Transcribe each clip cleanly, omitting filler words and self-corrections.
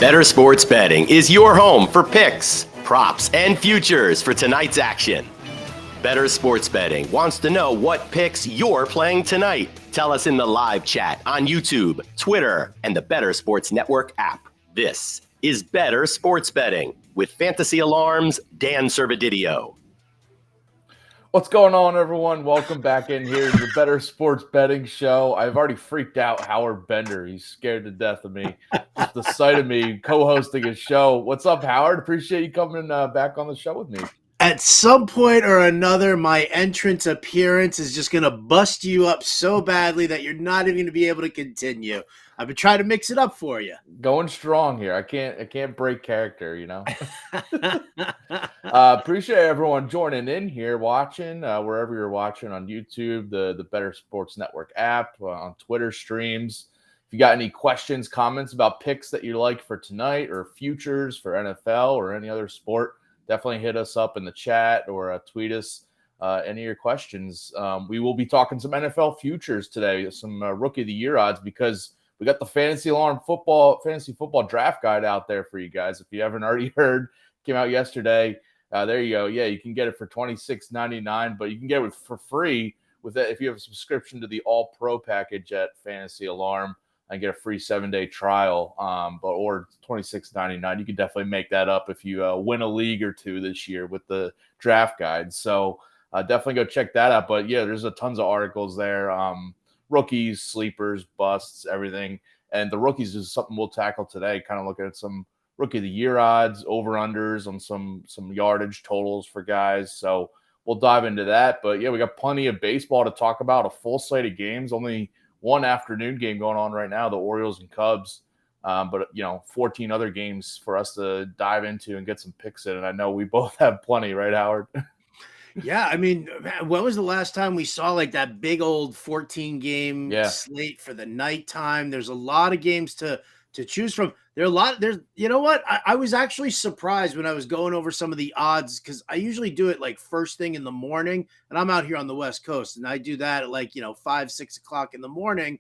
Bettor Sports Betting is your home for picks, props, and futures for tonight's action. Bettor Sports Betting wants to know what picks you're playing tonight. Tell us in the live chat on YouTube, Twitter, and the Bettor Sports Network app. This is Bettor Sports Betting with Fantasy Alarm's Dan Servodidio. What's going on, everyone? Welcome back in here to the Bettor Sports Betting Show. I've already freaked out Howard Bender. He's scared to death of me. Just the sight of me co-hosting his show. What's up, Howard? Appreciate you coming back on the show with me. At some point or another, my entrance appearance is just going to bust you up so badly that you're not even going to be able to continue. I've been trying to mix it up for you. Going strong here. I can't break character, you know. Appreciate everyone joining in here, watching wherever you're watching on YouTube, the Bettor Sports Network app, on Twitter streams. If you got any questions, comments about picks that you like for tonight or futures for NFL or any other sport, definitely hit us up in the chat or tweet us any of your questions. We will be talking some NFL futures today, some Rookie of the Year odds, because we got the Fantasy Football Draft Guide out there for you guys. If you haven't already heard, came out yesterday. There you go. Yeah, you can get it for $26.99, but you can get it for free with it if you have a subscription to the All Pro package at Fantasy Alarm and get a free 7-day trial. Or $26.99. You can definitely make that up if you win a league or two this year with the draft guide. So definitely go check that out. But yeah, there's tons of articles there. Rookies, sleepers, busts, everything. And the rookies is something we'll tackle today, kind of looking at some Rookie of the Year odds, over-unders on some yardage totals for guys. So we'll dive into that. But yeah, we got plenty of baseball to talk about, a full slate of games, only one afternoon game going on right now, the Orioles and Cubs. But 14 other games for us to dive into and get some picks in. And I know we both have plenty, right, Howard? Yeah, I mean, when was the last time we saw like that big old 14-game slate for the nighttime? There's a lot of games to choose from. There's you know what? I was actually surprised when I was going over some of the odds, because I usually do it like first thing in the morning, and I'm out here on the West Coast, and I do that at like 5, 6 o'clock in the morning,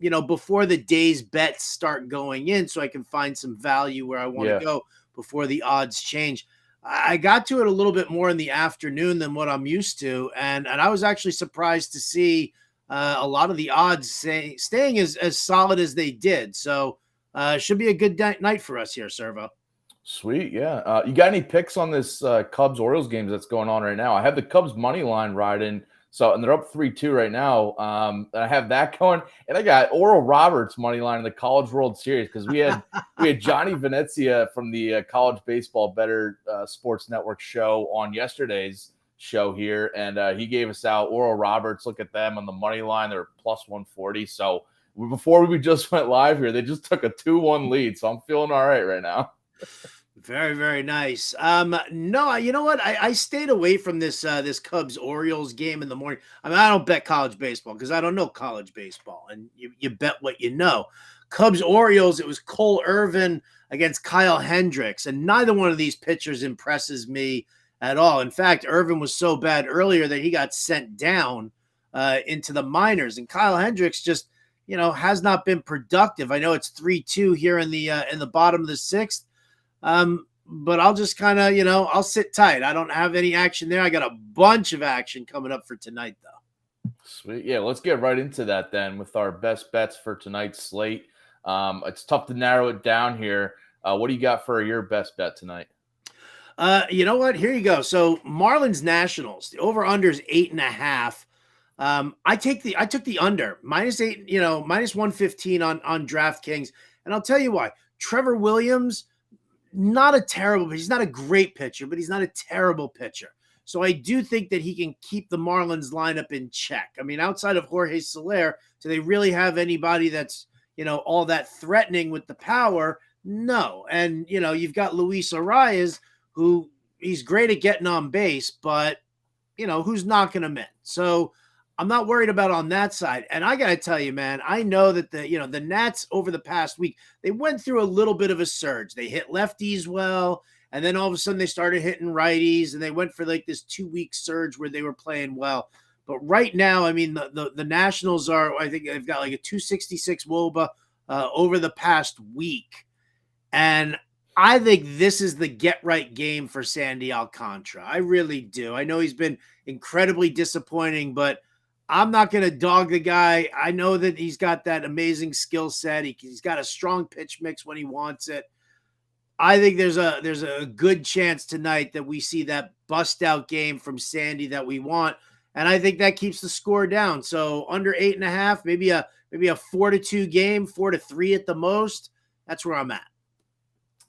before the day's bets start going in, so I can find some value where I want to go before the odds change. I got to it a little bit more in the afternoon than what I'm used to, and I was actually surprised to see a lot of the odds staying as solid as they did. So should be a good night for us here, Servo. Sweet, yeah. You got any picks on this Cubs-Orioles games that's going on right now? I have the Cubs money line riding, and they're up 3-2 right now. I have that going, and I got Oral Roberts money line in the College World Series, because we had Johnny Venezia from the College Baseball Bettor Sports Network show on yesterday's show here, and he gave us out Oral Roberts. Look at them on the money line; they're plus 140. So before we just went live here, they just took a 2-1 lead. So I'm feeling all right now. Very, very nice. No, you know what? I stayed away from this Cubs-Orioles game in the morning. I mean, I don't bet college baseball because I don't know college baseball, and you bet what you know. Cubs-Orioles, it was Cole Irvin against Kyle Hendricks, and neither one of these pitchers impresses me at all. In fact, Irvin was so bad earlier that he got sent down into the minors, and Kyle Hendricks just has not been productive. I know it's 3-2 here in the bottom of the sixth. But I'll just kind of, I'll sit tight. I don't have any action there. I got a bunch of action coming up for tonight, though. Sweet. Yeah, let's get right into that then with our best bets for tonight's slate. It's tough to narrow it down here. What do you got for your best bet tonight? You know what? Here you go. So Marlins Nationals, the over-under is 8.5. I took the under -8, minus 115 on DraftKings. And I'll tell you why. Trevor Williams, he's not a great pitcher, but he's not a terrible pitcher. So I do think that he can keep the Marlins lineup in check. I mean, outside of Jorge Soler, do they really have anybody that's, all that threatening with the power? No. And, you've got Luis Arias, who he's great at getting on base, but, who's knocking him in? So I'm not worried about on that side. And I got to tell you, man, I know that the Nats over the past week, they went through a little bit of a surge. They hit lefties well, and then all of a sudden they started hitting righties, and they went for like this 2-week surge where they were playing well. But right now, I mean, the Nationals I think they've got like a 266 WOBA over the past week. And I think this is the get right game for Sandy Alcantara. I really do. I know he's been incredibly disappointing, but I'm not going to dog the guy. I know that he's got that amazing skill set. He's got a strong pitch mix when he wants it. I think there's a good chance tonight that we see that bust out game from Sandy that we want. And I think that keeps the score down. So under 8.5, maybe a 4-2 game, 4-3 at the most. That's where I'm at.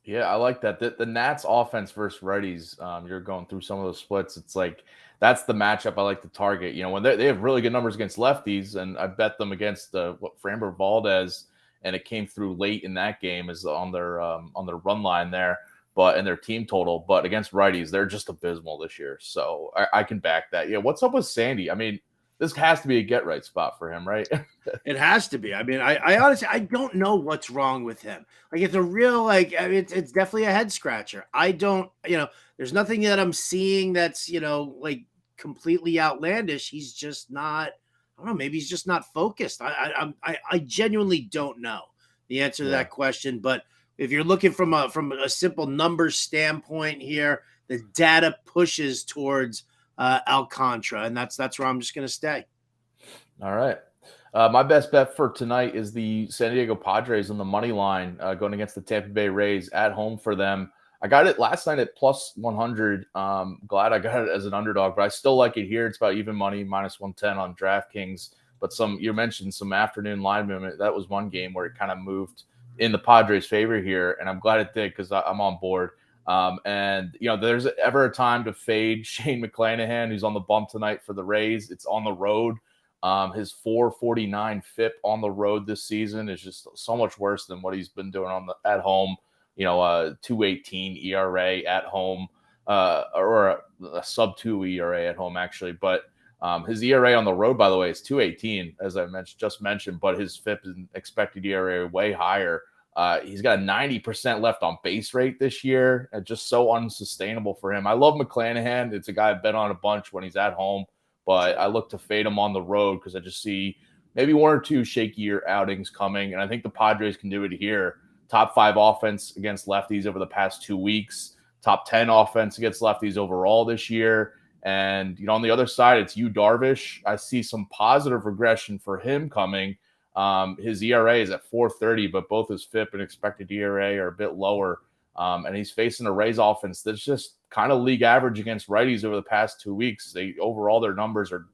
Yeah, I like that. The Nats offense versus righties, you're going through some of those splits. It's like that's the matchup I like to target. You know, when they have really good numbers against lefties, and I bet them against Framber Valdez, and it came through late in that game is on their run line there, but in their team total. But against righties, they're just abysmal this year. So I can back that. Yeah, what's up with Sandy? I mean, this has to be a get right spot for him, right? It has to be. I mean, I honestly, I don't know what's wrong with him. Like, it's a real, like, I mean, it's definitely a head scratcher. I don't, there's nothing that I'm seeing that's, like completely outlandish. He's just not, I don't know, maybe he's just not focused. I genuinely don't know the answer to that question. But if you're looking from a simple numbers standpoint here, the data pushes towards Alcantara, and that's where I'm just going to stay. All right. My best bet for tonight is the San Diego Padres on the money line going against the Tampa Bay Rays at home for them. I got it last night at plus 100. Glad I got it as an underdog, but I still like it here. It's about even money, minus 110 on DraftKings. But you mentioned some afternoon line movement. That was one game where it kind of moved in the Padres' favor here, and I'm glad it did because I'm on board. And there's ever a time to fade Shane McClanahan, who's on the bump tonight for the Rays. It's on the road. His 4.49 FIP on the road this season is just so much worse than what he's been doing at home. 2.18 ERA at home, or a sub 2 ERA at home actually. But his ERA on the road, by the way, is 2.18, as I just mentioned. But his FIP and expected ERA way higher. He's got a 90% left on base rate this year, and just so unsustainable for him. I love McClanahan. It's a guy I've bet on a bunch when he's at home, but I look to fade him on the road because I just see maybe one or two shakier outings coming, and I think the Padres can do it here. Top 5 offense against lefties over the past 2 weeks. Top 10 offense against lefties overall this year. And, on the other side, it's Yu Darvish. I see some positive regression for him coming. His ERA is at 4.30, but both his FIP and expected ERA are a bit lower. And he's facing a Rays offense that's just kind of league average against righties over the past 2 weeks. Overall, their numbers are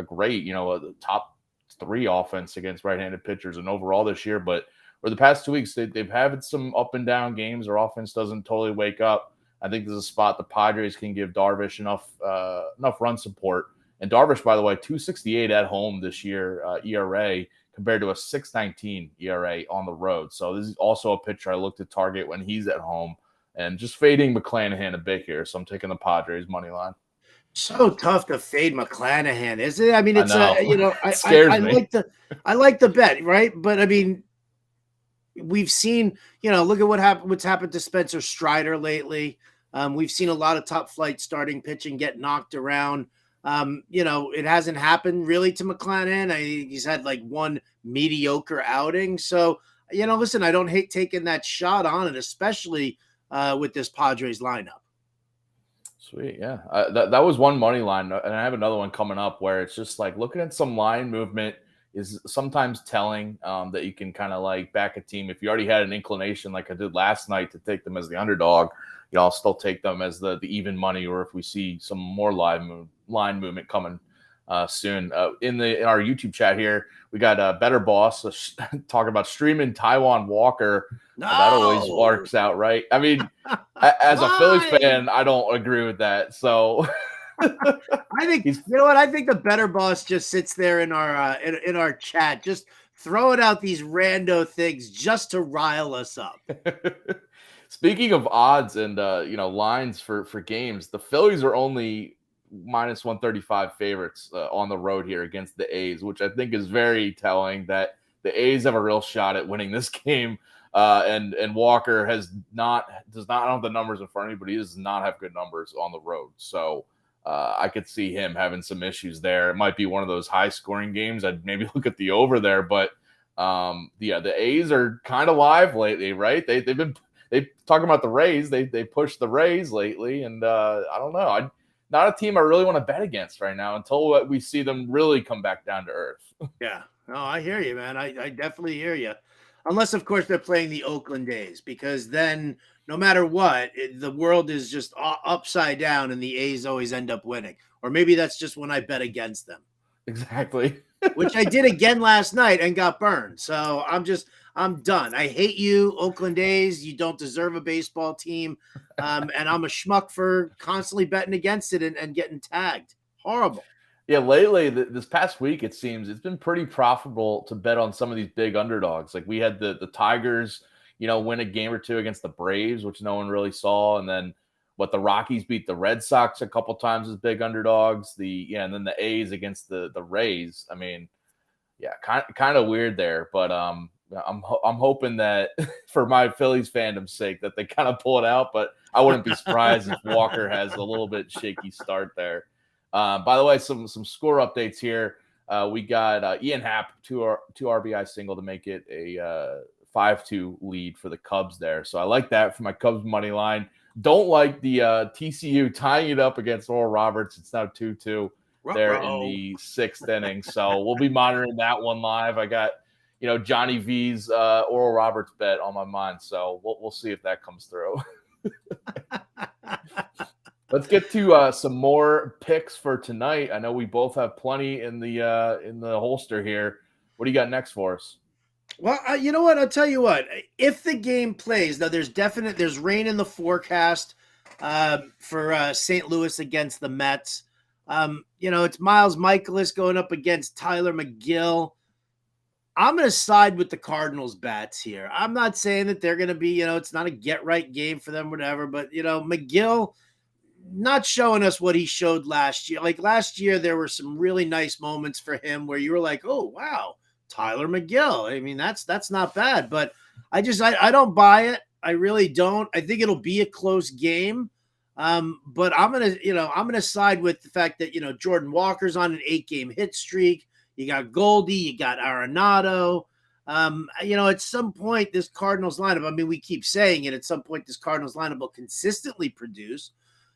great. The top 3 offense against right-handed pitchers and overall this year. But for the past 2 weeks, they've had some up and down games. Their offense doesn't totally wake up. I think there's a spot the Padres can give Darvish enough run support. And Darvish, by the way, 2.68 at home this year ERA compared to a 6.19 ERA on the road. So this is also a pitcher I look to target when he's at home. And just fading McClanahan a bit here. So I'm taking the Padres money line. So tough to fade McClanahan, is it? I mean, it's I like the bet, right? But I mean, we've seen, look at what's happened to Spencer Strider lately. We've seen a lot of top flight starting pitching get knocked around. It hasn't happened really to McClanahan. He's had like one mediocre outing. So, listen, I don't hate taking that shot on it, especially with this Padres lineup. Sweet. Yeah. That was one money line. And I have another one coming up where it's just like looking at some line movement is sometimes telling that you can kind of like back a team. If you already had an inclination, like I did last night, to take them as the underdog, I'll still take them as the even money, or if we see some more line movement coming soon. In our YouTube chat here, we got Better Boss talking about streaming Taiwan Walker. No. That always works out, right? I mean, as a Phillies fan, I don't agree with that. So I think I think the Better Boss just sits there in our chat, just throwing out these rando things just to rile us up. Speaking of odds and lines for games, the Phillies are only minus 135 favorites on the road here against the A's, which I think is very telling that the A's have a real shot at winning this game. And Walker does not I don't have the numbers in front of me, but he does not have good numbers on the road. So I could see him having some issues there. It might be one of those high scoring games. I'd maybe look at the over there, but the A's are kind of live lately, right? They've been they talking about the Rays. They pushed the Rays lately, and I don't know. Not a team I really want to bet against right now until we see them really come back down to earth. Yeah. No, I hear you, man. I definitely hear you. Unless, of course, they're playing the Oakland A's, because then no matter what, the world is just upside down and the A's always end up winning. Or maybe that's just when I bet against them. Exactly. Which I did again last night and got burned. So I'm done. I hate you, Oakland A's. You don't deserve a baseball team. And I'm a schmuck for constantly betting against it and getting tagged. Horrible. Yeah, lately, this past week, it seems it's been pretty profitable to bet on some of these big underdogs. Like we had the Tigers, win a game or two against the Braves, which no one really saw. And then the Rockies beat the Red Sox a couple times as big underdogs. And then the A's against the Rays. I mean, yeah, kind of weird there. But I'm hoping that for my Phillies fandom's sake that they kind of pull it out. But I wouldn't be surprised if Walker has a little bit shaky start there. By the way, some score updates here. We got Ian Happ, two RBI single to make it a 5-2 lead for the Cubs there. So I like that for my Cubs money line. Don't like the TCU tying it up against Oral Roberts. It's now 2-2 there in the 6th inning. So we'll be monitoring that one live. I got Johnny V's Oral Roberts bet on my mind. So we'll see if that comes through. Let's get to some more picks for tonight. I know we both have plenty in the holster here. What do you got next for us? Well, you know what? I'll tell you what. If the game plays, now there's rain in the forecast for St. Louis against the Mets. It's Miles Michaelis going up against Tyler McGill. I'm going to side with the Cardinals bats here. I'm not saying that they're going to be, it's not a get-right game for them, whatever. But, McGill not showing us what he showed last year. Like last year, there were some really nice moments for him where you were like, oh, wow, Tyler McGill. I mean, that's not bad. But I don't buy it. I really don't. I think it'll be a close game. But I'm gonna side with the fact that Jordan Walker's on an 8-game hit streak. You got Goldie, you got Arenado. At some point, this Cardinals lineup, I mean, we keep saying it, at some point, this Cardinals lineup will consistently produce.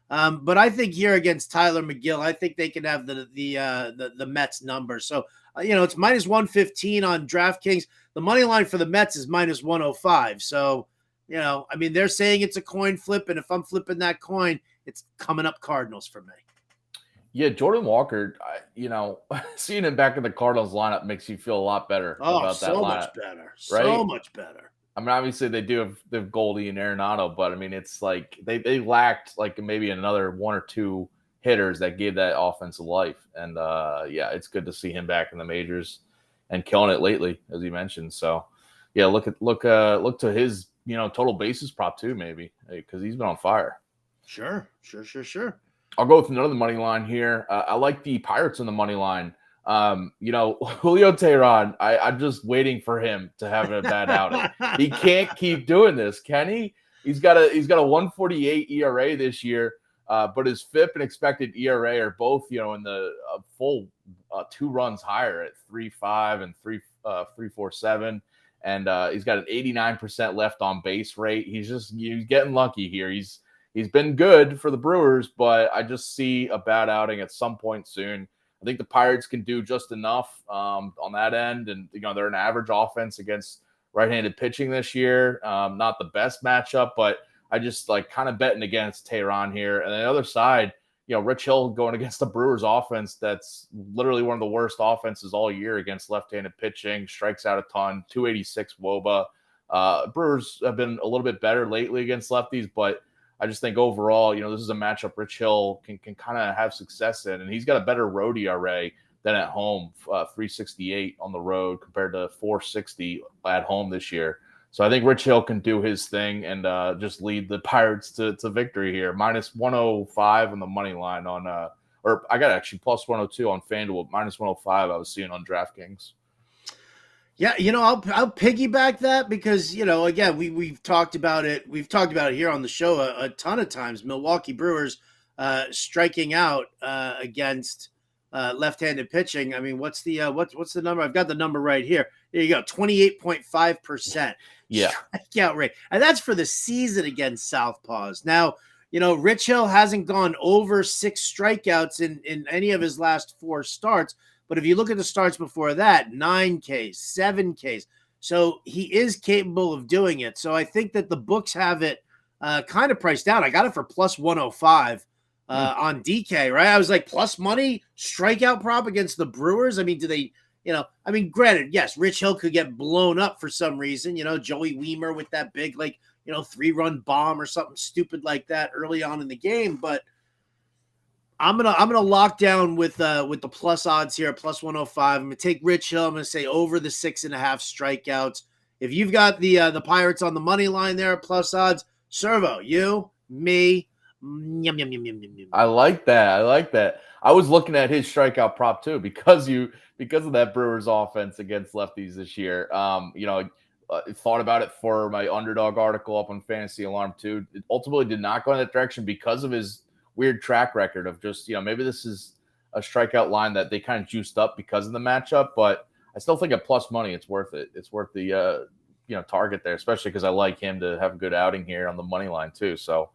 But I think here against Tyler McGill, I think they can have the Mets number. So, it's minus 115 on DraftKings. The money line for the Mets is minus 105. So, they're saying it's a coin flip. And if I'm flipping that coin, it's coming up Cardinals for me. Yeah, Jordan Walker, seeing him back in the Cardinals lineup makes you feel a lot better about that lineup. So much better. Right? So much better. I mean, obviously they have Goldie and Arenado, but I mean, it's like they lacked like maybe another one or two hitters that gave that offense life. And it's good to see him back in the majors and killing it lately, as you mentioned. So yeah, look to his total bases prop too, maybe, because he's been on fire. Sure. I'll go with another money line here. I like the Pirates in the money line. Julio Teheran, I'm just waiting for him to have a bad outing. He can't keep doing this, can he? He's got a 1.48 ERA this year, but his FIP and expected ERA are both in the full 2 runs higher at 3.5 and 3.47, and he's got an 89% left on base rate. He's getting lucky here. He's been good for the Brewers, but I just see a bad outing at some point soon. I think the Pirates can do just enough on that end. And, they're an average offense against right-handed pitching this year. Not the best matchup, but I just kind of betting against Teheran here. And on the other side, Rich Hill going against the Brewers offense. That's literally one of the worst offenses all year against left-handed pitching, strikes out a ton, 286 WOBA. Brewers have been a little bit better lately against lefties, but I just think overall, this is a matchup Rich Hill can kind of have success in. And he's got a better road ERA than at home, 3.68 on the road compared to 4.60 at home this year. So I think Rich Hill can do his thing and just lead the Pirates to victory here. Minus 105 on the money line on or I got actually plus 102 on FanDuel, minus 105 I was seeing on DraftKings. Yeah, I'll piggyback that because, again, we've talked about it. We've talked about it here on the show a ton of times. Milwaukee Brewers striking out against left-handed pitching. I mean, what's the number? I've got the number right here. There you go, 28.5% strikeout rate. And that's for the season against Southpaws. Now, Rich Hill hasn't gone over 6 strikeouts in any of his last 4 starts. But if you look at the starts before that, 9 Ks, 7 Ks. So he is capable of doing it. So I think that the books have it kind of priced out. I got it for plus 105 on DK, right? I was like, plus money, strikeout prop against the Brewers. I mean, do they... granted, yes, Rich Hill could get blown up for some reason, Joey Weimer with that big, 3-run bomb or something stupid like that early on in the game. But I'm gonna lock down with the plus odds here, plus 105. I'm gonna take Rich Hill. I'm gonna say over the 6.5 strikeouts. If you've got the Pirates on the money line there, plus odds, Servo, you, me, yum, yum, yum, yum, yum, yum. I like that. I was looking at his strikeout prop too because of that Brewers offense against lefties this year. Thought about it for my underdog article up on Fantasy Alarm too. It ultimately did not go in that direction because of his weird track record of just, maybe this is a strikeout line that they kind of juiced up because of the matchup, but I still think at plus money, it's worth it. It's worth the, target there, especially because I like him to have a good outing here on the money line too. So,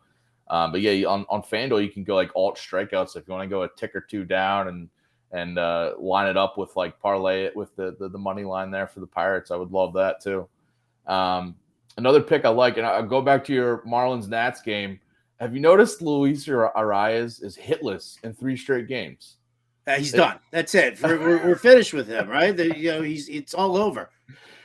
but yeah, on FanDuel, you can go like alt strikeouts if you want to go a tick or two down and line it up with parlay it with the money line there for the Pirates. I would love that too. Another pick I like, and I'll go back to your Marlins Nats game. Have you noticed Luis Arias is hitless in 3 straight games? He's done. That's it. We're finished with him, right? It's all over.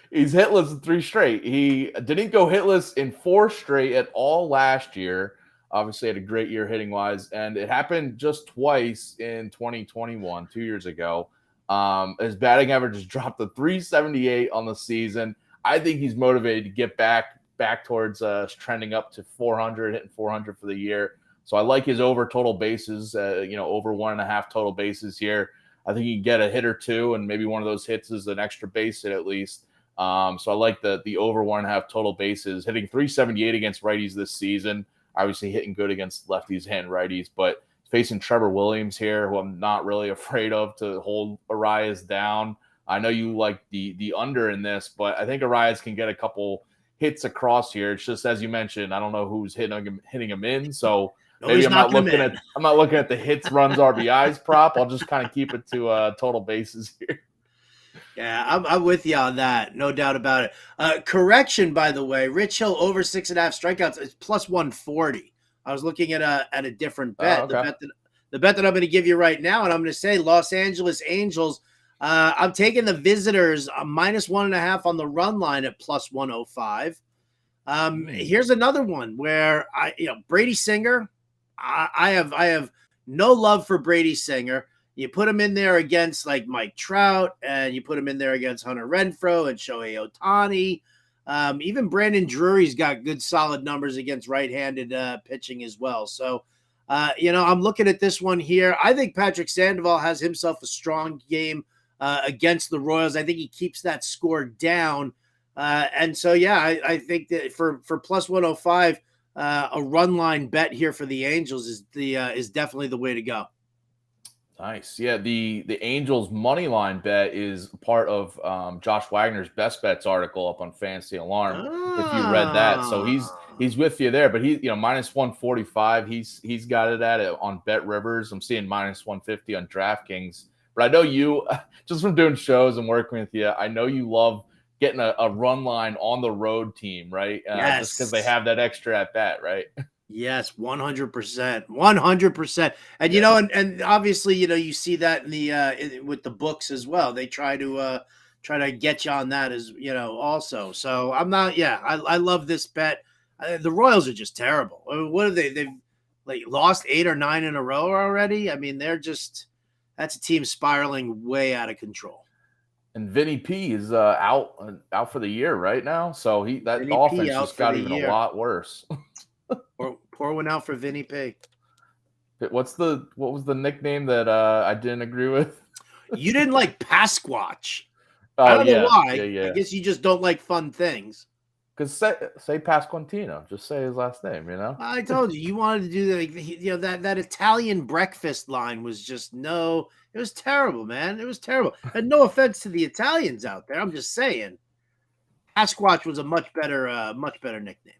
He's hitless in 3 straight. He didn't go hitless in 4 straight at all last year. Obviously had a great year hitting wise, and it happened just twice in 2021, 2 years ago. His batting average has dropped to 378 on the season. I think he's motivated to get back towards trending up to 400, hitting 400 for the year. So I like his over total bases, over 1.5 total bases here. I think he can get a hit or two, and maybe one of those hits is an extra base hit at least. So I like the over 1.5 total bases, hitting 378 against righties this season. Obviously hitting good against lefties and righties, but facing Trevor Williams here, who I'm not really afraid of to hold Arias down. I know you like the under in this, but I think Arias can get a couple hits across here. It's just, as you mentioned, I don't know who's hitting him in. So maybe I'm not looking at the hits, runs, RBIs prop. I'll just kind of keep it to total bases here. Yeah, I'm with you on that. No doubt about it. Correction, by the way, Rich Hill over 6.5 strikeouts is plus 140. I was looking at a different bet. Oh, okay. The bet that I'm going to give you right now, and I'm going to say Los Angeles Angels. I'm taking the visitors minus 1.5 on the run line at plus 105. Here's another one where Brady Singer. I have no love for Brady Singer. You put him in there against Mike Trout, and you put him in there against Hunter Renfroe and Shohei Ohtani. Even Brandon Drury's got good solid numbers against right-handed pitching as well. So, I'm looking at this one here. I think Patrick Sandoval has himself a strong game against the Royals. I think he keeps that score down. And so, I think that for plus 105, a run line bet here for the Angels is definitely the way to go. Nice. Yeah, the Angels money line bet is part of Josh Wagner's Best Bets article up on Fantasy Alarm. If you read that, so he's with you there. But he, minus 145. He's got it on Bet Rivers. I'm seeing minus 150 on DraftKings. But I know you, just from doing shows and working with you, I know you love getting a run line on the road team, right? Yes. Just because they have that extra at bat, right? Yes, 100%, 100%. And and obviously, you see that in with the books as well. They try to get you on that as also. So I'm not. Yeah, I love this bet. The Royals are just terrible. I mean, what are they? They've lost 8 or 9 in a row already. I mean, that's a team spiraling way out of control. And Vinny P is out for the year right now. So that offense just got even a lot worse. Pour one out for Vinny P. What was the nickname that I didn't agree with? You didn't like Pasquatch. Oh, I don't know why. Yeah. I guess you just don't like fun things. Because say Pasquantino. Just say his last name, I told you wanted to do that Italian breakfast line was just it was terrible, man. It was terrible. And no offense to the Italians out there. I'm just saying Pasquatch was a much better nickname.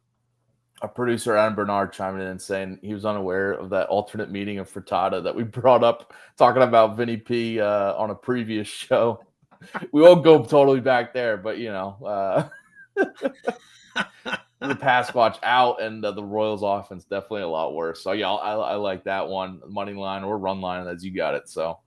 Our producer, Adam Bernard, chiming in and saying he was unaware of that alternate meaning of frittata that we brought up talking about Vinny P on a previous show. We won't go totally back there, but, the Pasquatch out and the Royals offense definitely a lot worse. So, yeah, I like that one, money line or run line as you got it. So,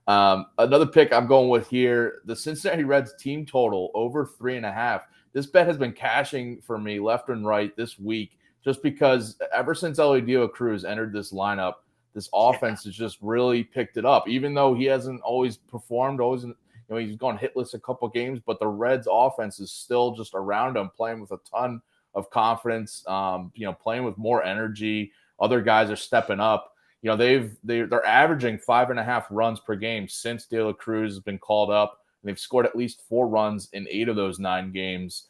another pick I'm going with here, the Cincinnati Reds team total over 3.5. This bet has been cashing for me left and right this week just because ever since Servodidio Cruz entered this lineup, this offense has just really picked it up. Even though he hasn't always performed, he's gone hitless a couple games, but the Reds offense is still just around him, playing with a ton of confidence, playing with more energy. Other guys are stepping up. They're averaging 5.5 runs per game since De La Cruz has been called up. And they've scored at least 4 runs in 8 of those 9 games.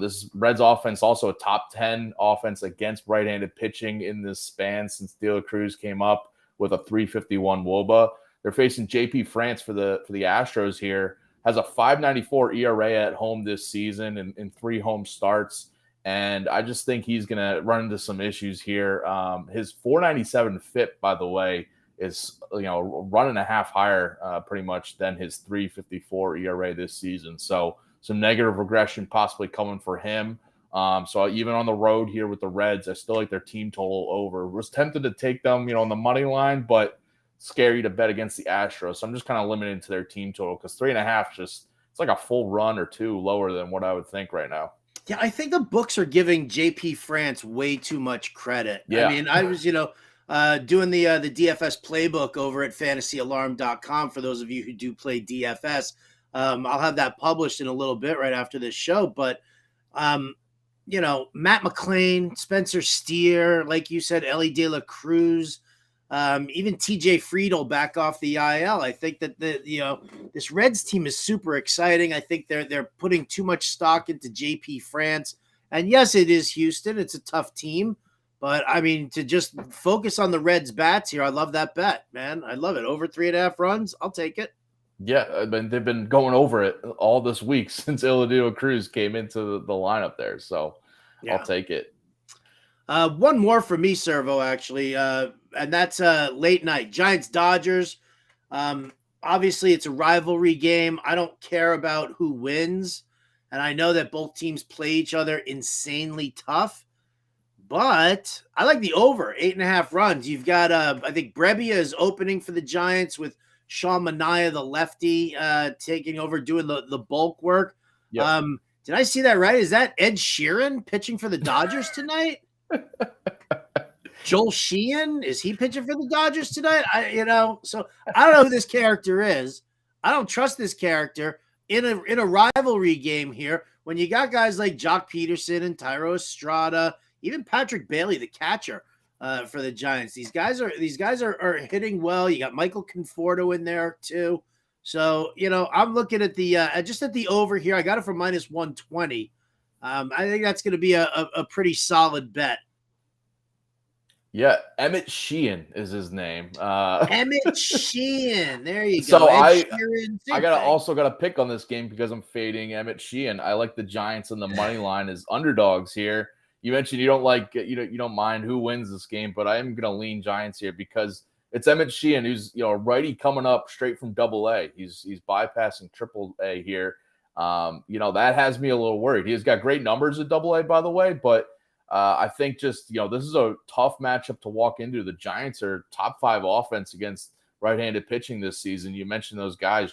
This Reds offense also a top 10 offense against right-handed pitching in this span since De La Cruz came up with a 351 WOBA. They're facing JP France for the Astros here. Has a 5.94 ERA at home this season in 3 home starts. And I just think he's going to run into some issues here. His 4.97 FIP, by the way, is a run and a half higher pretty much than his 3.54 ERA this season. So some negative regression possibly coming for him. So even on the road here with the Reds, I still like their team total over. Was tempted to take them, on the money line, but scary to bet against the Astros. So I'm just kind of limited to their team total because 3.5 it's like a full run or 2 lower than what I would think right now. Yeah, I think the books are giving JP France way too much credit. Yeah. I mean, I was, doing the DFS playbook over at fantasyalarm.com for those of you who do play DFS. I'll have that published in a little bit right after this show. But, Matt McClain, Spencer Steer, like you said, Ellie De La Cruz, even TJ Friedel back off the IL. I think that this Reds team is super exciting. I think they're putting too much stock into JP France. And yes, it is Houston. It's a tough team. But, I mean, to just focus on the Reds bats here, I love that bet, man. I love it. Over 3.5 runs, I'll take it. Yeah, they've been going over it all this week since Servodidio Cruz came into the lineup there. So yeah. I'll take it. One more for me, Servo, actually, and that's late night. Giants-Dodgers. Obviously, it's a rivalry game. I don't care about who wins, and I know that both teams play each other insanely tough, but I like the over, 8.5 runs. You've got, I think Brebbia is opening for the Giants with Sean Manaea, the lefty, taking over, doing the bulk work. Yep. Did I see that right? Is that Ed Sheeran pitching for the Dodgers tonight? Joel Sheehan, is he pitching for the Dodgers tonight? So I don't know who this character is. I don't trust this character in a rivalry game here when you got guys like Jock Peterson and Tyro Estrada, even Patrick Bailey, the catcher for the Giants. These guys are hitting well. You got Michael Conforto in there too. So I'm looking at the just at the over here. I got it for -120. I think that's going to be a pretty solid bet. Yeah, Emmett Sheehan is his name. Emmett Sheehan. There you go. So I got to pick on this game because I'm fading Emmett Sheehan. I like the Giants and the money line as underdogs here. You mentioned you don't like you don't mind who wins this game, but I am going to lean Giants here because it's Emmett Sheehan, who's a righty coming up straight from Double-A. He's bypassing Triple-A here. That has me a little worried. He's got great numbers at Double-A, by the way, but I think just, this is a tough matchup to walk into. The Giants are top 5 offense against right-handed pitching this season. You mentioned those guys,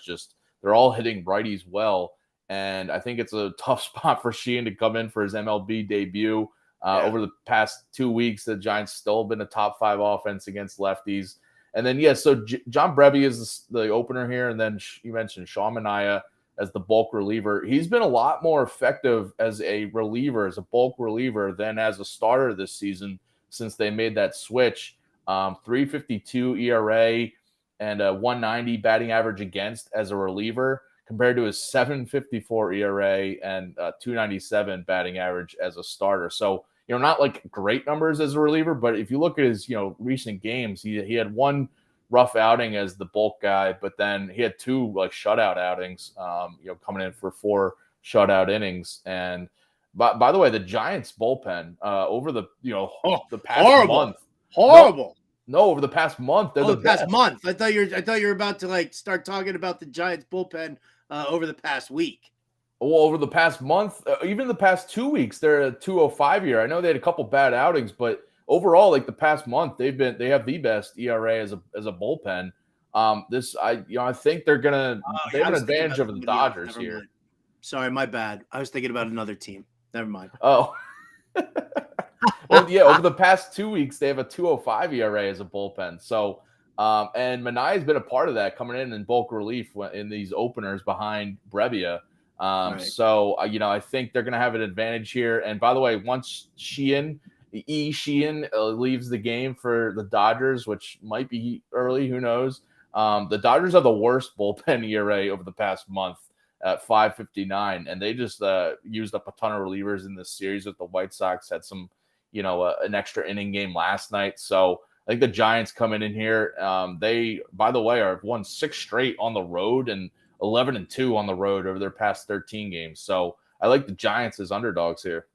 they're all hitting righties well. And I think it's a tough spot for Sheehan to come in for his MLB debut. Over the past 2 weeks, the Giants still been a top 5 offense against lefties. And then, so John Brebbia is the opener here. And then you mentioned Sean Manaea as the bulk reliever. He's been a lot more effective as a reliever, as a bulk reliever, than as a starter this season since they made that switch. 3.52 ERA and a 190 batting average against as a reliever. compared to his 7.54 ERA and 2.97 batting average as a starter. So, not like great numbers as a reliever, but if you look at his, recent games, he had one rough outing as the bulk guy, but then he had two like shutout outings, coming in for 4 shutout innings. And by the way, the Giants bullpen over the the past month, horrible. No, over the past month, they're the past best. month. I thought you were about to like start talking about the Giants bullpen over the past week. Well, over the past month, even the past 2 weeks, they're a 2.05 year. I know they had a couple bad outings, but overall, like the past month, they have the best ERA as a bullpen. I think they have an advantage over the Dodgers here. Mind. Sorry, my bad. I was thinking about another team. Never mind. Oh. Well, yeah, over the past 2 weeks, they have a 2.05 ERA as a bullpen. So, and Manai's been a part of that, coming in bulk relief in these openers behind Brevia. Right. So, I think they're going to have an advantage here. And by the way, once Sheehan leaves the game for the Dodgers, which might be early, who knows? The Dodgers have the worst bullpen ERA over the past month at 5.59, and they just used up a ton of relievers in this series with the White Sox. Had some, an extra inning game last night. So I think the Giants coming in here. They, by the way, have won 6 straight on the road and 11-2 on the road over their past 13 games. So I like the Giants as underdogs here.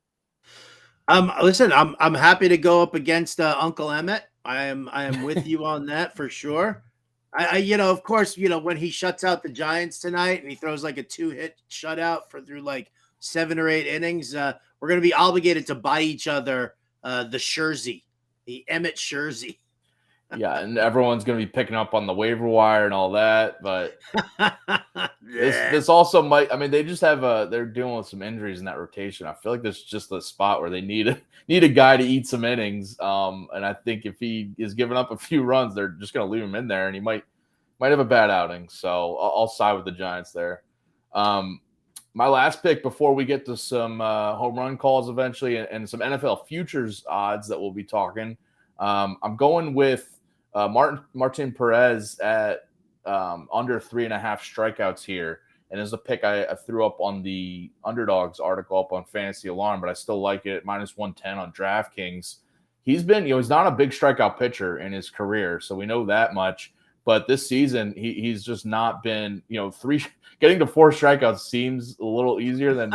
Listen, I'm happy to go up against Uncle Emmett. I am with you on that for sure. I of course, when he shuts out the Giants tonight and he throws like a 2-hit shutout through like 7 or 8 innings, we're going to be obligated to buy each other the Emmett jersey. Yeah, and everyone's going to be picking up on the waiver wire and all that, but this also might. I mean, they just have they're dealing with some injuries in that rotation. I feel like this is just a spot where they need a guy to eat some innings. And I think if he is giving up a few runs, they're just going to leave him in there, and he might have a bad outing. So I'll side with the Giants there. My last pick before we get to some home run calls eventually and some NFL futures odds that we'll be talking. I'm going with Martin Perez at under 3.5 strikeouts here. And as a pick, I threw up on the Underdogs article up on Fantasy Alarm, but I still like it at -110 on DraftKings. He's been, he's not a big strikeout pitcher in his career, so we know that much. But this season, he's just not been, getting to 4 strikeouts seems a little easier than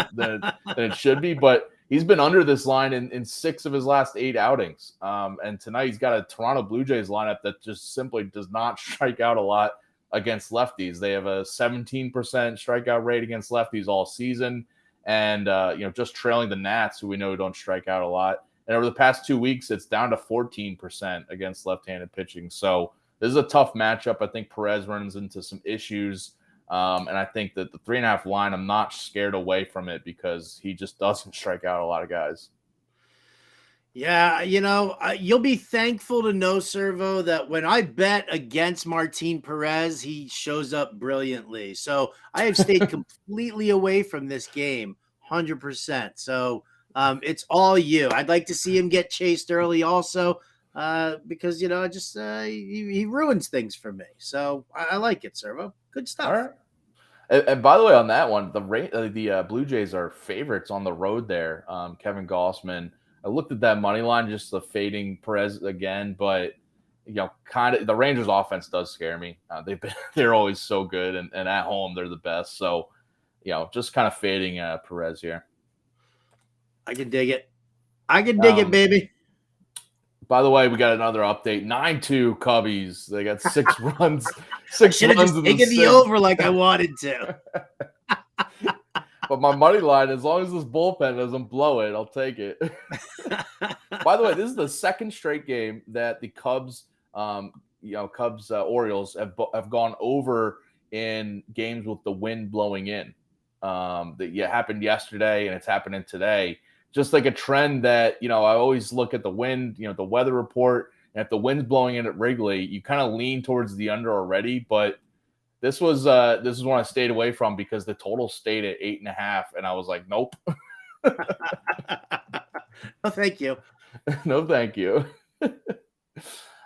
it should be. But he's been under this line in 6 of his last 8 outings. And tonight he's got a Toronto Blue Jays lineup that just simply does not strike out a lot against lefties. They have a 17% strikeout rate against lefties all season. And, just trailing the Nats, who we know don't strike out a lot. And over the past 2 weeks, it's down to 14% against left-handed pitching. So this is a tough matchup. I think Perez runs into some issues. And I think that the 3.5 line, I'm not scared away from it because he just doesn't strike out a lot of guys. Yeah, you'll be thankful to know, Servo, that when I bet against Martin Perez, he shows up brilliantly. So I have stayed completely away from this game, 100%. So it's all you. I'd like to see him get chased early also because, he ruins things for me. So I like it, Servo. Good stuff. All right. And by the way, on that one, the Blue Jays are favorites on the road there. Kevin Gossman. I looked at that money line, just the fading Perez again, but kind of the Rangers' offense does scare me. They're always so good, and at home they're the best. So, just kind of fading Perez here. I can dig it. It, baby. By the way, we got another update. 9-2 Cubbies. They got 6 runs. 6 runs. Just taken the over like I wanted to. But my money line, as long as this bullpen doesn't blow it, I'll take it. By the way, this is the second straight game that the Cubs, Orioles have gone over in games with the wind blowing in. That happened yesterday and it's happening today. Just like a trend that, I always look at the wind, the weather report, and if the wind's blowing in at Wrigley, you kind of lean towards the under already. But this is one I stayed away from because the total stayed at 8.5, and I was like, nope. No, thank you. No, thank you.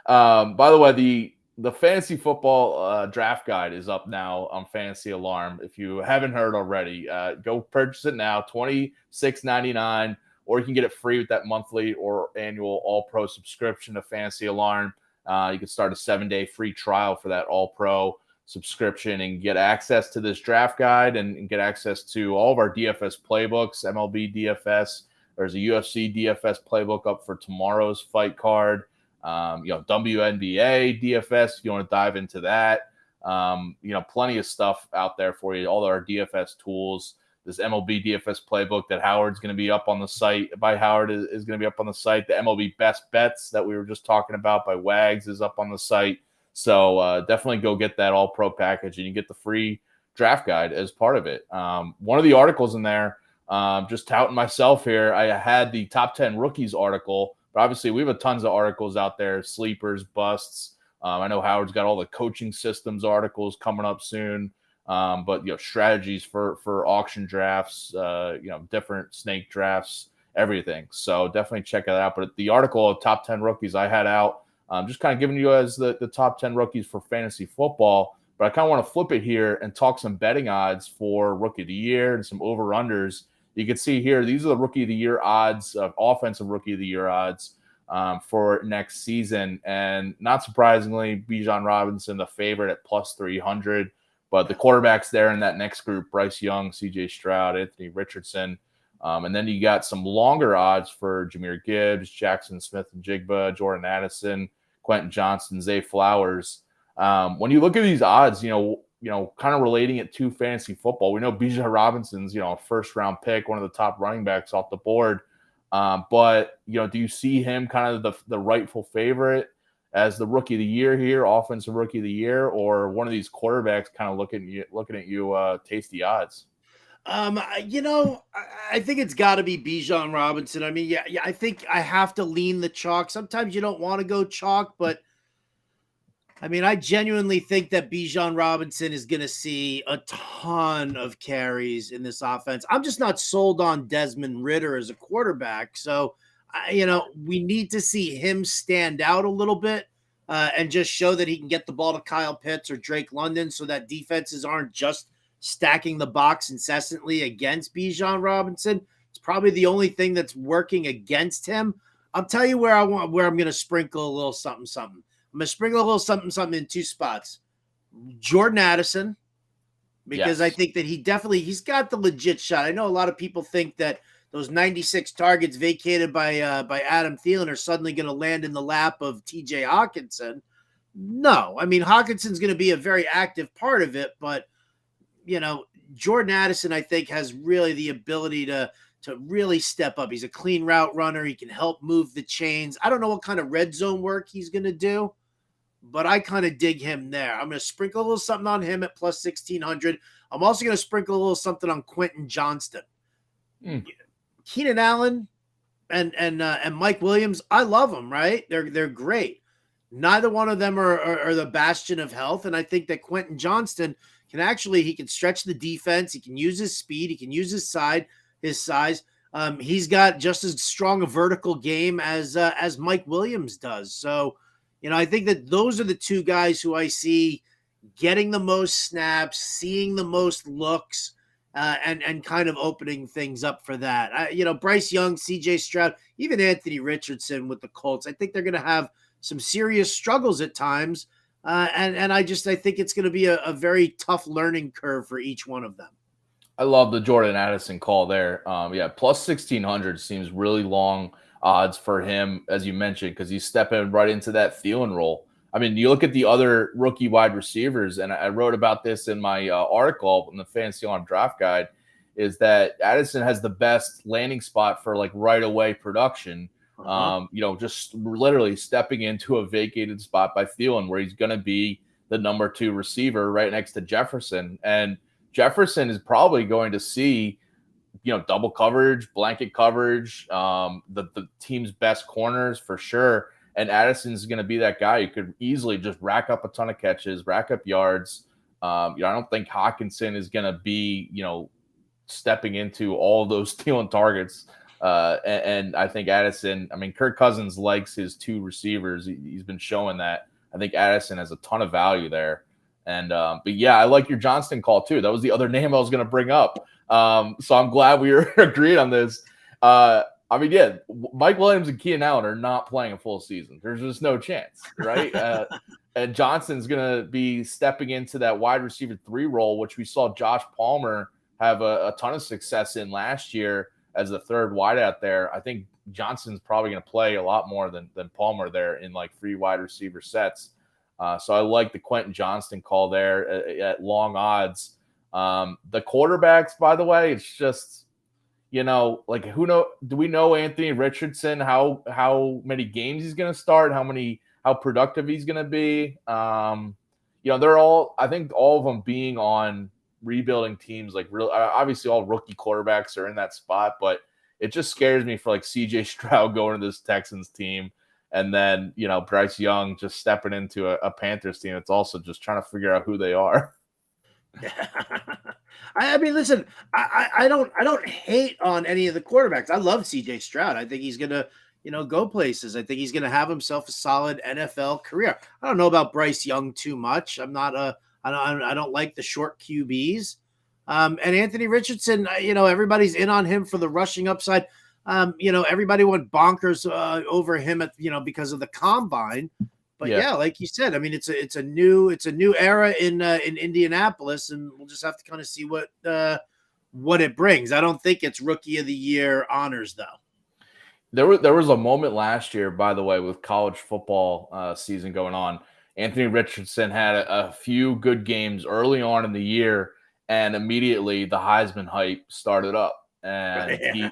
By the way, the the fantasy football draft guide is up now on Fantasy Alarm. If you haven't heard already, go purchase it now, $26.99, or you can get it free with that monthly or annual All-Pro subscription to Fantasy Alarm. You can start a 7-day free trial for that All-Pro subscription and get access to this draft guide and get access to all of our DFS playbooks, MLB DFS. There's a UFC DFS playbook up for tomorrow's fight card. WNBA DFS, if you want to dive into that. Plenty of stuff out there for you. All our DFS tools. This MLB DFS playbook that Howard's going to be up on the site by Howard is going to be up on the site. The MLB best bets that we were just talking about by Wags is up on the site. So definitely go get that all pro package and you get the free draft guide as part of it. One of the articles in there, just touting myself here, I had the top 10 rookies article. But obviously, we have tons of articles out there, sleepers, busts. I know Howard's got all the coaching systems articles coming up soon. But strategies for auction drafts, different snake drafts, everything. So definitely check that out. But the article of top 10 rookies I had out, just kind of giving you guys the top 10 rookies for fantasy football. But I kind of want to flip it here and talk some betting odds for rookie of the year and some over-unders. You can see here, these are the rookie of the year odds, offensive rookie of the year odds for next season. And not surprisingly, Bijan Robinson, the favorite at plus 300. But the quarterbacks there in that next group, Bryce Young, CJ Stroud, Anthony Richardson. And then you got some longer odds for Jahmyr Gibbs, Jackson Smith-Njigba, Jordan Addison, Quentin Johnson, Zay Flowers. When you look at these odds, kind of relating it to fantasy football, we know Bijan Robinson's, a first-round pick, one of the top running backs off the board. But do you see him kind of the rightful favorite as the rookie of the year here, offensive rookie of the year, or one of these quarterbacks kind of looking at you, tasty odds? I think it's got to be Bijan Robinson. I mean, yeah, I think I have to lean the chalk. Sometimes you don't want to go chalk, but I mean, I genuinely think that Bijan Robinson is going to see a ton of carries in this offense. I'm just not sold on Desmond Ridder as a quarterback. So, we need to see him stand out a little bit and just show that he can get the ball to Kyle Pitts or Drake London so that defenses aren't just stacking the box incessantly against Bijan Robinson. It's probably the only thing that's working against him. I'll tell you where I'm going to sprinkle a little something. I'm going to sprinkle a little something in two spots. Jordan Addison, because I think that he's got the legit shot. I know a lot of people think that those 96 targets vacated by Adam Thielen are suddenly going to land in the lap of TJ Hawkinson. No, I mean, Hawkinson's going to be a very active part of it, but Jordan Addison, I think, has really the ability to really step up. He's a clean route runner. He can help move the chains. I don't know what kind of red zone work he's going to do, but I kind of dig him there. I'm going to sprinkle a little something on him at plus 1,600. I'm also going to sprinkle a little something on Quentin Johnston. Keenan Allen and Mike Williams, I love them, right? They're great. Neither one of them are the bastion of health, and I think that Quentin Johnston he can stretch the defense. He can use his speed. He can use his size. He's got just as strong a vertical game as Mike Williams does. So, I think that those are the two guys who I see getting the most snaps, seeing the most looks, and kind of opening things up for that. Bryce Young, CJ Stroud, even Anthony Richardson with the Colts, I think they're going to have some serious struggles at times. And I think it's going to be a very tough learning curve for each one of them. I love the Jordan Addison call there. Plus 1,600 seems really long odds for him, as you mentioned, because he's stepping right into that Thielen role. I mean, you look at the other rookie wide receivers, and I wrote about this in my article in the Fantasy Alarm Draft Guide, is that Addison has the best landing spot for like right away production. Just literally stepping into a vacated spot by Thielen, where he's going to be the number 2 receiver right next to Jefferson. And Jefferson is probably going to see, double coverage, blanket coverage, the team's best corners for sure. And Addison's going to be that guy who could easily just rack up a ton of catches, rack up yards. I don't think Hawkinson is going to be, stepping into all of those Thielen targets. And I think Addison, Kirk Cousins likes his 2 receivers. He's been showing that. I I think Addison has a ton of value there. And but yeah, I like your Johnston call too. That was the other name I was going to bring up. So I'm glad we were agreed on this. I mean, yeah, Mike Williams and Keenan Allen are not playing a full season. There's just no chance, right? And Johnson's going to be stepping into that wide receiver 3 role, which we saw Josh Palmer have a ton of success in last year as the third wideout there. I think Johnson's probably going to play a lot more than Palmer there in like 3 wide receiver sets. So I like the Quentin Johnston call there at long odds. The quarterbacks, by the way, it's just, like do we know Anthony Richardson, how many games he's going to start, how productive he's going to be? They're all, I think all of them being on rebuilding teams, like real, obviously all rookie quarterbacks are in that spot, but it just scares me for like CJ Stroud going to this Texans team. And then, Bryce Young just stepping into a Panthers team. It's also just trying to figure out who they are. I mean, listen, I don't hate on any of the quarterbacks. I love CJ Stroud. I think he's gonna, go places. I think he's gonna have himself a solid NFL career. I don't know about Bryce Young too much. I don't like the short QBs. And Anthony Richardson, everybody's in on him for the rushing upside. Everybody went bonkers over him because of the combine. But yeah, like you said, I mean, it's a new era in Indianapolis, and we'll just have to kind of see what it brings. I don't think it's rookie of the year honors though. There was a moment last year, by the way, with college football season going on. Anthony Richardson had a few good games early on in the year, and immediately the Heisman hype started up, and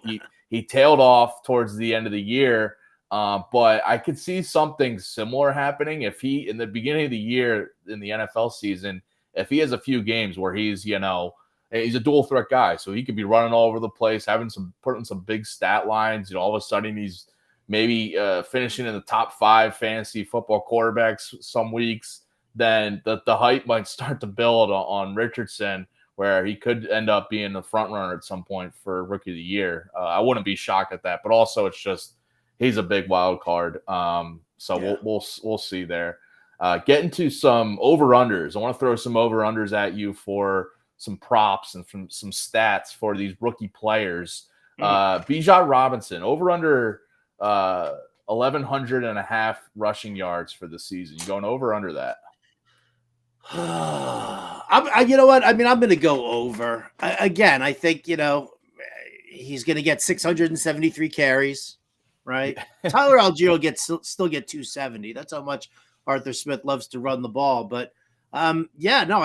he tailed off towards the end of the year. But I could see something similar happening if he, in the beginning of the year in the NFL season, if he has a few games where he's, he's a dual threat guy, so he could be running all over the place, putting some big stat lines. All of a sudden he's maybe finishing in the top 5 fantasy football quarterbacks some weeks. Then the hype might start to build on Richardson, where he could end up being the front runner at some point for Rookie of the Year. I wouldn't be shocked at that, but also it's just he's a big wild card. We'll see there. Getting to some over-unders. I want to throw some over-unders at you for some props and from some stats for these rookie players. Bijan Robinson, over-under 1,100 and a half rushing yards for the season. You going over or under that? You know what? I mean, I'm going to go over. Again, I think, he's going to get 673 carries, right? Tyler Algier will still get 270. That's how much Arthur Smith loves to run the ball. But I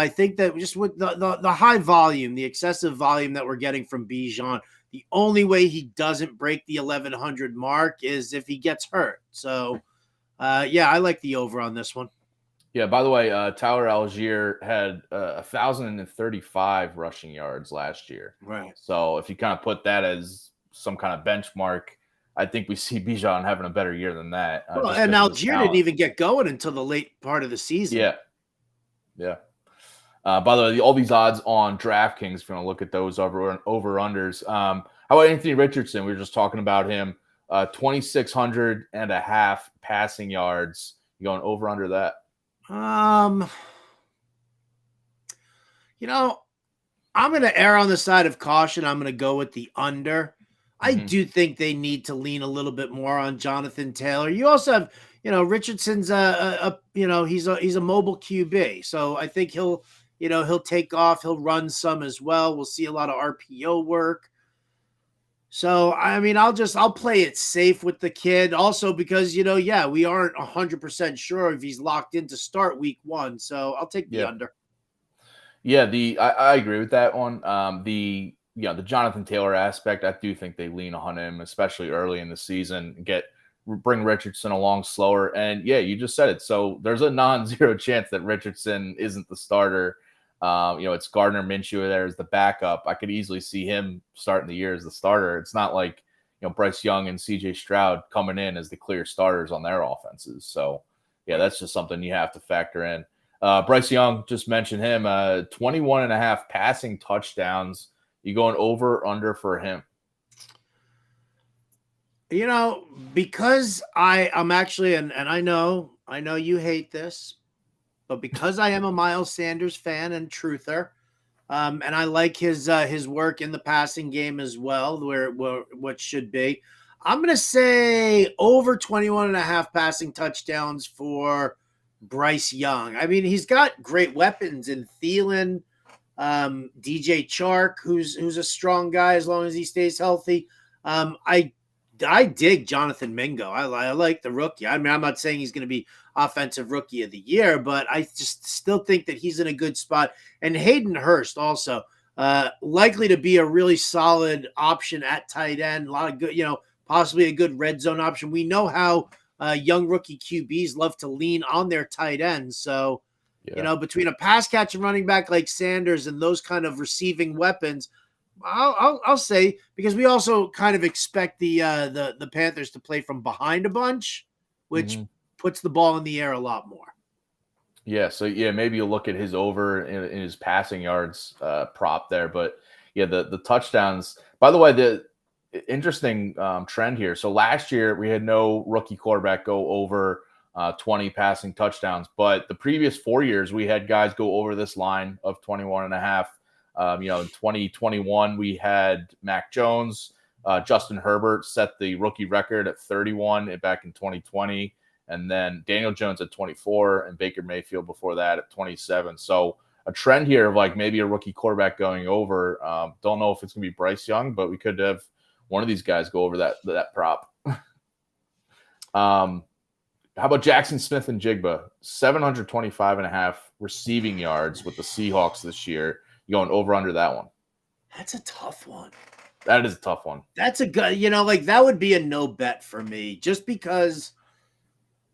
think that just with the high volume, the excessive volume that we're getting from Bijan, the only way he doesn't break the 1,100 mark is if he gets hurt. So, I like the over on this one. Yeah, by the way, Tyler Algier had 1,035 rushing yards last year. Right. So if you kind of put that as some kind of benchmark, I think we see Bijan having a better year than that. And Algier didn't even get going until the late part of the season. Yeah. By the way, all these odds on DraftKings, if you want to look at those over-unders. How about Anthony Richardson? We were just talking about him. 2,600 and a half passing yards. You going over under that? I'm going to err on the side of caution. I'm going to go with the under. I do think they need to lean a little bit more on Jonathan Taylor. You also have, Richardson's he's a mobile QB. So I think he'll take off. He'll run some as well. We'll see a lot of RPO work. So, I mean, I'll play it safe with the kid also because, we aren't 100% sure if he's locked in to start week 1. So I'll take the under. Yeah, I agree with that one. The Jonathan Taylor aspect, I do think they lean on him, especially early in the season, bring Richardson along slower. And yeah, you just said it. So there's a non-zero chance that Richardson isn't the starter. It's Gardner Minshew there as the backup. I could easily see him starting the year as the starter. It's not like, Bryce Young and CJ Stroud coming in as the clear starters on their offenses. So yeah, that's just something you have to factor in. Bryce Young, just mentioned him, 21 and a half passing touchdowns. You going over or under for him? Because I'm actually, and I know I know you hate this, but because I am a Miles Sanders fan and truther, and I like his work in the passing game as well, where what should be, I'm going to say over 21.5 passing touchdowns for Bryce Young. I mean, he's got great weapons in Thielen, DJ Chark, who's a strong guy as long as he stays healthy. I dig Jonathan Mingo. I like the rookie. I mean, I'm not saying he's going to be offensive rookie of the year, but I just still think that he's in a good spot. And Hayden Hurst also likely to be a really solid option at tight end. A lot of good, possibly a good red zone option. We know how young rookie QBs love to lean on their tight ends. So, between a pass catching running back like Sanders and those kind of receiving weapons, I'll say, because we also kind of expect the Panthers to play from behind a bunch, which puts the ball in the air a lot more. Yeah, so maybe you'll look at his over in his passing yards prop there, but the touchdowns. By the way, the interesting trend here. So last year we had no rookie quarterback go over 20 passing touchdowns, but the previous 4 years we had guys go over this line of 21.5. In 2021, we had Mac Jones. Justin Herbert set the rookie record at 31 back in 2020. And then Daniel Jones at 24 and Baker Mayfield before that at 27. So a trend here of like maybe a rookie quarterback going over. Don't know if it's going to be Bryce Young, but we could have one of these guys go over that prop. How about Jackson Smith and Jigba? 725.5 receiving yards with the Seahawks this year. You going over under that one? That's a tough one. That is a tough one. That's a good, that would be a no bet for me, just because,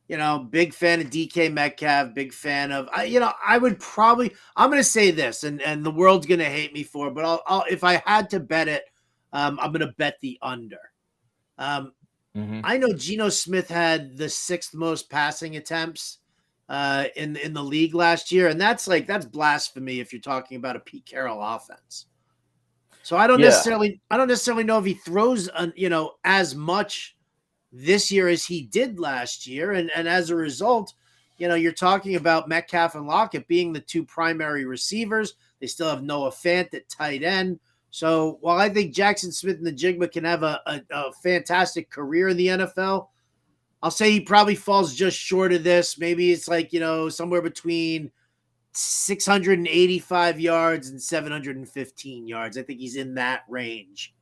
big fan of DK Metcalf, big fan of, I would probably, I'm going to say this, and the world's going to hate me for it, but I'll if I had to bet it, I'm going to bet the under. I know Geno Smith had the 6th most passing attempts in the league last year, and that's blasphemy if you're talking about a Pete Carroll offense. So I don't necessarily know if he throws as much this year as he did last year, and as a result, you're talking about Metcalf and Lockett being the 2 primary receivers. They still have Noah Fant at tight end. So while I think Jackson Smith and the Jigba can have a fantastic career in the NFL, I'll say he probably falls just short of this. Maybe it's like, somewhere between 685 yards and 715 yards. I think he's in that range.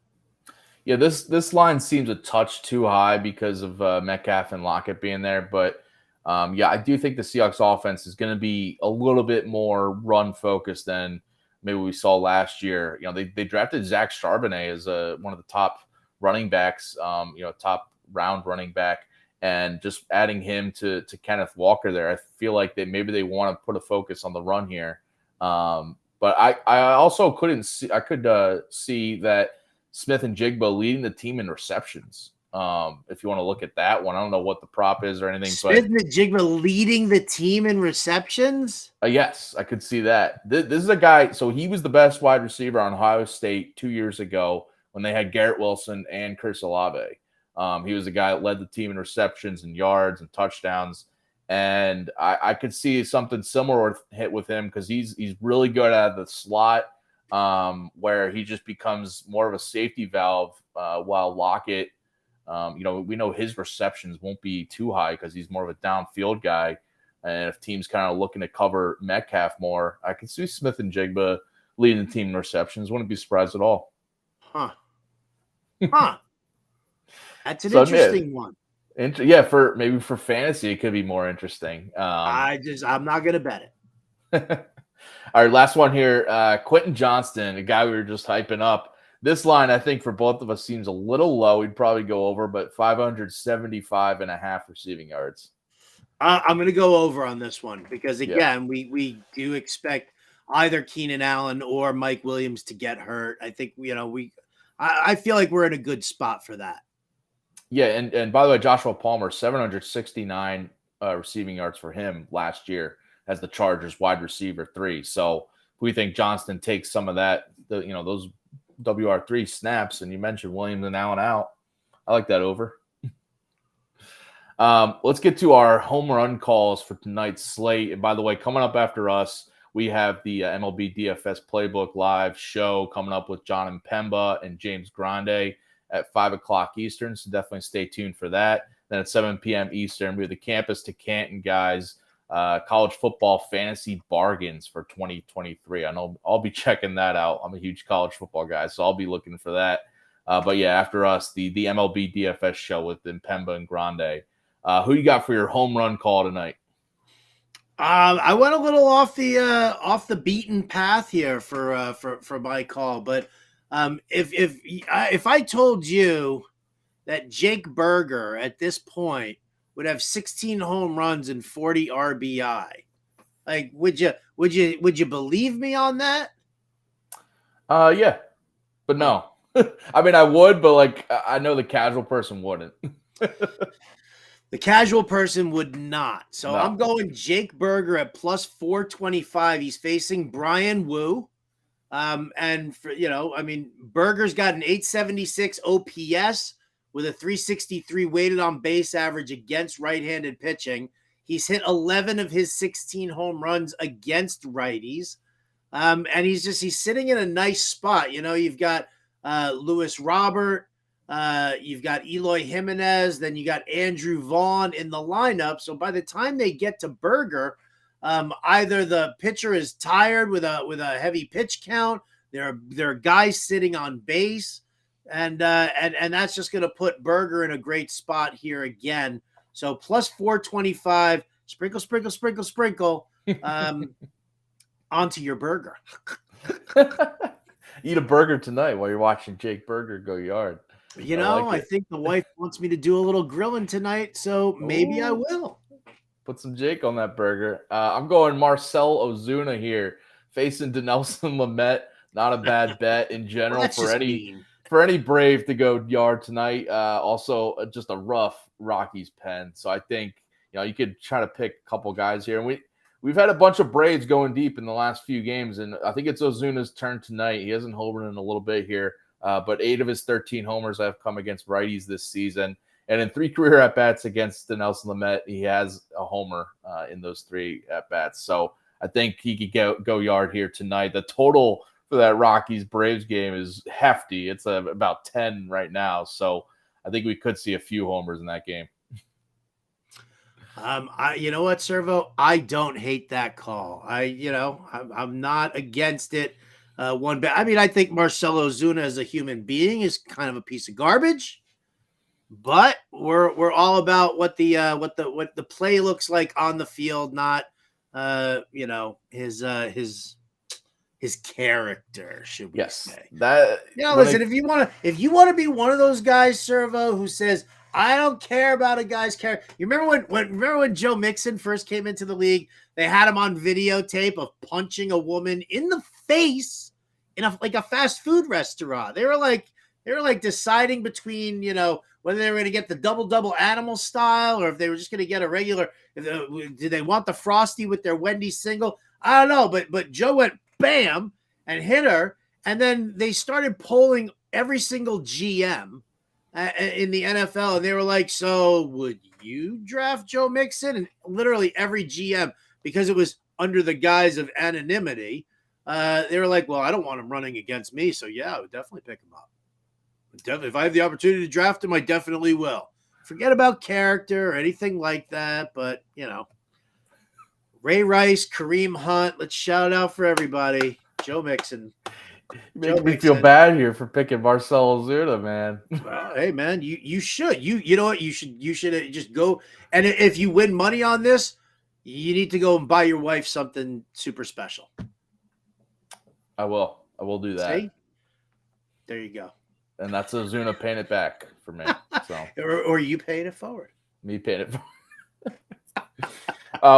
Yeah, this line seems a touch too high because of Metcalf and Lockett being there. But, I do think the Seahawks offense is going to be a little bit more run-focused than maybe we saw last year. They drafted Zach Charbonnet as one of the top running backs, top round running back. And just adding him to Kenneth Walker there, I feel like maybe they want to put a focus on the run here. But I also couldn't see. I could see that Smith and Jigba leading the team in receptions. If you want to look at that one, I don't know what the prop is or anything. Smith and Jigba leading the team in receptions? Yes, I could see that. This is a guy. So he was the best wide receiver on Ohio State 2 years ago when they had Garrett Wilson and Chris Olave. He was the guy that led the team in receptions and yards and touchdowns. And I could see something similar with him because he's really good at the slot where he just becomes more of a safety valve while Lockett, we know his receptions won't be too high because he's more of a downfield guy. And if teams kind of looking to cover Metcalf more, I could see Smith and Jigba leading the team in receptions. Wouldn't be surprised at all. Huh. That's an interesting one. For fantasy, it could be more interesting. I'm not going to bet it. All right, last one here. Quentin Johnston, a guy we were just hyping up. This line, I think, for both of us seems a little low. We'd probably go over, but 575.5 receiving yards. I'm going to go over on this one because, again, we do expect either Keenan Allen or Mike Williams to get hurt. I think, I feel like we're in a good spot for that. Yeah, and by the way, Joshua Palmer, 769 receiving yards for him last year as the Chargers wide receiver 3. So we think Johnston takes some of that, those WR3 snaps, and you mentioned Williams and Allen out. I like that over. Let's get to our home run calls for tonight's slate. And by the way, coming up after us, we have the MLB DFS Playbook live show coming up with John Impemba and James Grande at 5 o'clock Eastern. So definitely stay tuned for that. Then at 7 p.m. Eastern, we have the Campus to Canton guys, college football fantasy bargains for 2023. I know I'll be checking that out. I'm a huge college football guy, so I'll be looking for that. But yeah, after us, the MLB DFS show with Impemba and Grande. Who you got for your home run call tonight? I went a little off the beaten path here for my call, but if I told you that Jake Berger at this point would have 16 home runs and 40 RBI, like would you believe me on that? Yeah, but no. I mean, I would, but like I know the casual person wouldn't. The casual person would not. So No. I'm going Jake Berger at plus 425. He's facing Brian Wu. And for, Berger's got an 876 OPS with a 363 weighted on base average against right-handed pitching. He's hit 11 of his 16 home runs against righties. And he's sitting in a nice spot. You've got Lewis Robert, you've got Eloy Jimenez, then you got Andrew Vaughn in the lineup. So by the time they get to Berger, either the pitcher is tired with a heavy pitch count, there are guys sitting on base, and that's just going to put Berger in a great spot here again. So plus 425, sprinkle, onto your burger. Eat a burger tonight while you're watching Jake Berger go yard. I think the wife wants me to do a little grilling tonight, so maybe I will. Put some Jake on that burger. I'm going Marcell Ozuna here, facing Dinelson Lamet. Not a bad bet in general for any Brave to go yard tonight. Also, just a rough Rockies pen. So I think you could try to pick a couple guys here. And we've had a bunch of Braves going deep in the last few games, and I think it's Ozuna's turn tonight. He hasn't homered in a little bit here. But 8 of his 13 homers have come against righties this season. And in 3 career at-bats against Dinelson Lamet, he has a homer in those 3 at-bats. So I think he could go yard here tonight. The total for that Rockies-Braves game is hefty. It's about 10 right now. So I think we could see a few homers in that game. You know what, Servo? I don't hate that call. I'm not against it. One bit. I mean, I think Marcell Ozuna as a human being is kind of a piece of garbage, but we're all about what the play looks like on the field, not his character. Should we say that? Listen, if you want to be one of those guys, Servo, who says I don't care about a guy's character. You remember when Joe Mixon first came into the league? They had him on videotape of punching a woman in the face in a fast food restaurant. They were like deciding between, whether they were going to get the double animal style or if they were just going to get a regular, did they want the Frosty with their Wendy's single? I don't know, but Joe went bam and hit her. And then they started polling every single GM in the NFL. And they were like, so would you draft Joe Mixon? And literally every GM, because it was under the guise of anonymity, they were like, well, I don't want him running against me. So yeah, I would definitely pick him up. If I have the opportunity to draft him, I definitely will. Forget about character or anything like that. But, Ray Rice, Kareem Hunt, let's shout out for everybody. Joe Mixon. You make me feel bad here for picking Marcell Ozuna, man. Well, hey, man, you should. You know what? You should just go. And if you win money on this, you need to go and buy your wife something super special. I will do that. See? There you go. And that's Ozuna paying it back for me. So or you paying it forward. Me paying it forward.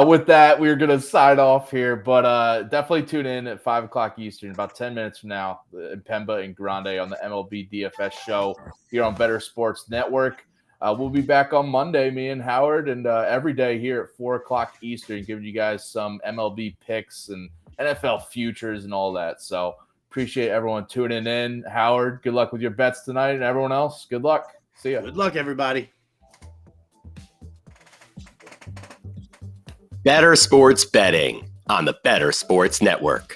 With that, we're going to sign off here, but definitely tune in at 5 o'clock Eastern, about 10 minutes from now, Impemba and Grande on the MLB DFS show here on Bettor Sports Network. We'll be back on Monday, me and Howard, and every day here at 4 o'clock Eastern, giving you guys some MLB picks and NFL futures and all that. So appreciate everyone tuning in. Howard, good luck with your bets tonight, and everyone else, good luck. See ya. Good luck, everybody. Bettor Sports Betting on the Bettor Sports Network.